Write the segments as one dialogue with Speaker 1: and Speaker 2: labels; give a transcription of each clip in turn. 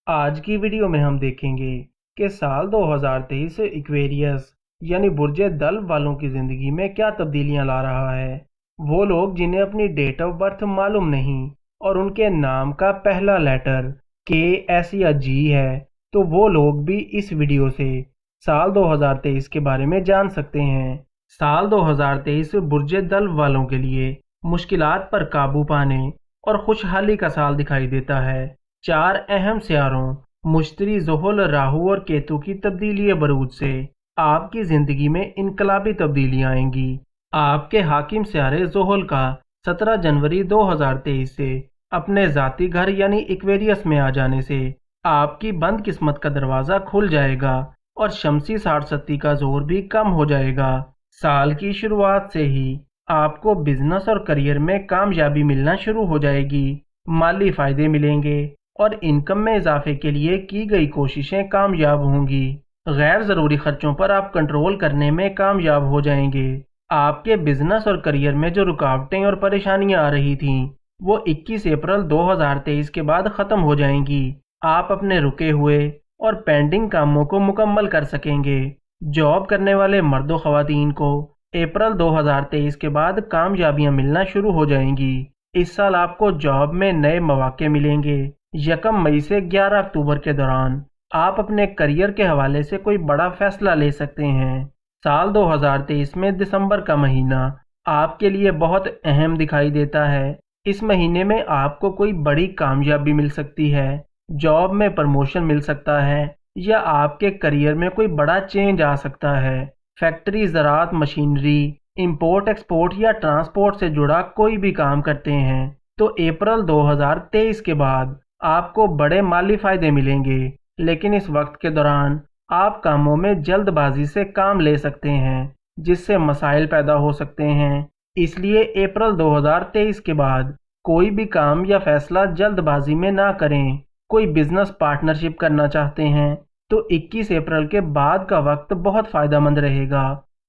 Speaker 1: आज की वीडियो में हम देखेंगे कि साल 2023 इक्वेरियस यानी बुर्ज दल वालों की ज़िंदगी में क्या तब्दीलियां ला रहा है। वो लोग जिन्हें अपनी डेट ऑफ बर्थ मालूम नहीं और उनके नाम का पहला लेटर के, एस या जी है, तो वो लोग भी इस वीडियो से साल 2023 के बारे में जान सकते हैं। साल 2023 बुर्ज दल वालों के लिए मुश्किलात पर काबू पाने और खुशहाली का साल दिखाई देता है। चार अहम सियारों मुश्तरी, ज़ुहल, राहु और केतु की तब्दीली बरूज से आपकी ज़िंदगी में इनकलाबी तब्दीलियां आएंगी। आपके हाकिम सियारे ज़ुहल का 17 जनवरी 2023 से अपने ज़ाती घर यानी इक्वेरियस में आ जाने से आपकी बंद किस्मत का दरवाज़ा खुल जाएगा और शमसी साढ़सत्ती का जोर भी कम हो जाएगा। साल की शुरुआत से ही आपको बिजनेस और करियर में कामयाबी मिलना शुरू हो जाएगी। माली फायदे मिलेंगे और इनकम में इजाफे के लिए की गई कोशिशें कामयाब होंगी। गैर ज़रूरी खर्चों पर आप कंट्रोल करने में कामयाब हो जाएंगे। आपके बिजनेस और करियर में जो रुकावटें और परेशानियां आ रही थीं, वो 21 अप्रैल 2023 के बाद ख़त्म हो जाएंगी। आप अपने रुके हुए और पेंडिंग कामों को मुकम्मल कर सकेंगे। जॉब करने वाले मर्दों ख़वातीन को अप्रैल 2023 के बाद कामयाबियां मिलना शुरू हो जाएंगी। इस साल आपको जॉब में नए मौके मिलेंगे। 1 मई से 11 अक्टूबर के दौरान आप अपने करियर के हवाले से कोई बड़ा फैसला ले सकते हैं। साल 2023 में दिसंबर का महीना आपके लिए बहुत अहम दिखाई देता है। इस महीने में आपको कोई बड़ी कामयाबी मिल सकती है, जॉब में प्रमोशन मिल सकता है या आपके करियर में कोई बड़ा चेंज आ सकता है। फैक्ट्री, ज़राअत, मशीनरी, इंपोर्ट एक्सपोर्ट या ट्रांसपोर्ट से जुड़ा कोई भी काम करते हैं तो अप्रैल 2023 के बाद आपको बड़े माली फायदे मिलेंगे, लेकिन इस वक्त के दौरान आप कामों में जल्दबाजी से काम ले सकते हैं जिससे मसाइल पैदा हो सकते हैं। इसलिए अप्रैल 2023 के बाद कोई भी काम या फैसला जल्दबाजी में ना करें। कोई बिजनेस पार्टनरशिप करना चाहते हैं तो 21 अप्रैल के बाद का वक्त बहुत फ़ायदेमंद रहेगा।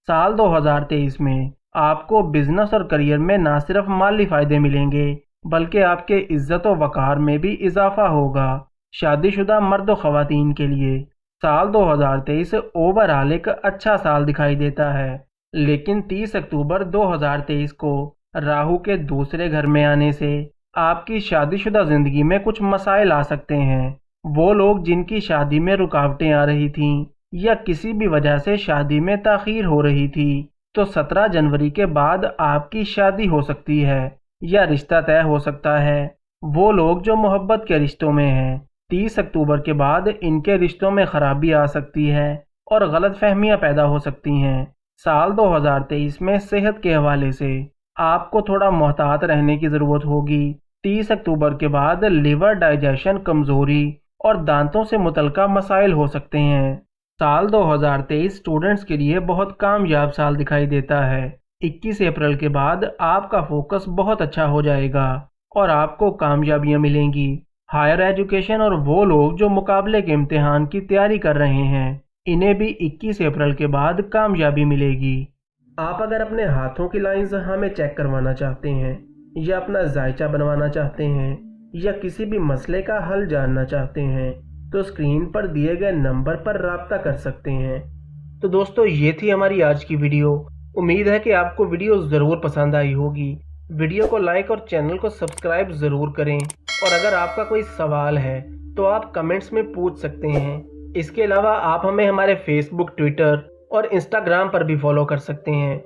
Speaker 1: साल 2023 में आपको बिजनेस और करियर में ना सिर्फ माली फ़ायदे मिलेंगे बल्कि आपके इज्जत और वक़ार में भी इजाफा होगा। शादीशुदा मर्द और ख़वातीन के लिए साल 2023 ओवरऑल एक अच्छा साल दिखाई देता है, लेकिन 30 अक्टूबर 2023 को राहु के दूसरे घर में आने से आपकी शादीशुदा ज़िंदगी में कुछ मसाइल आ सकते हैं। वो लोग जिनकी शादी में रुकावटें आ रही थीं या किसी भी वजह से शादी में ताख़ीर हो रही थी, तो 17 जनवरी के बाद आपकी शादी हो सकती है या रिश्ता तय हो सकता है। वो लोग जो मोहब्बत के रिश्तों में हैं, 30 अक्टूबर के बाद इनके रिश्तों में खराबी आ सकती है और गलतफहमियां पैदा हो सकती हैं। साल 2023 में सेहत के हवाले से आपको थोड़ा मोहतात रहने की ज़रूरत होगी। 30 अक्टूबर के बाद लिवर, डाइजेशन, कमज़ोरी और दांतों से मुतल्लिका मसाइल हो सकते हैं। साल 2023 स्टूडेंट्स के लिए बहुत कामयाब साल दिखाई देता है। 21 अप्रैल के बाद आपका फोकस बहुत अच्छा हो जाएगा और आपको कामयाबियां मिलेंगी। हायर एजुकेशन और वो लोग जो मुकाबले के इम्तिहान की तैयारी कर रहे हैं, इन्हें भी 21 अप्रैल के बाद कामयाबी मिलेगी। आप अगर अपने हाथों की लाइंस हमें चेक करवाना चाहते हैं या अपना जायचा बनवाना चाहते हैं या किसी भी मसले का हल जानना चाहते हैं तो स्क्रीन पर दिए गए नंबर पर राब्ता कर सकते हैं। तो दोस्तों, ये थी हमारी आज की वीडियो। उम्मीद है कि आपको वीडियो ज़रूर पसंद आई होगी। वीडियो को लाइक और चैनल को सब्सक्राइब ज़रूर करें और अगर आपका कोई सवाल है तो आप कमेंट्स में पूछ सकते हैं। इसके अलावा आप हमें हमारे फेसबुक, ट्विटर और इंस्टाग्राम पर भी फॉलो कर सकते हैं।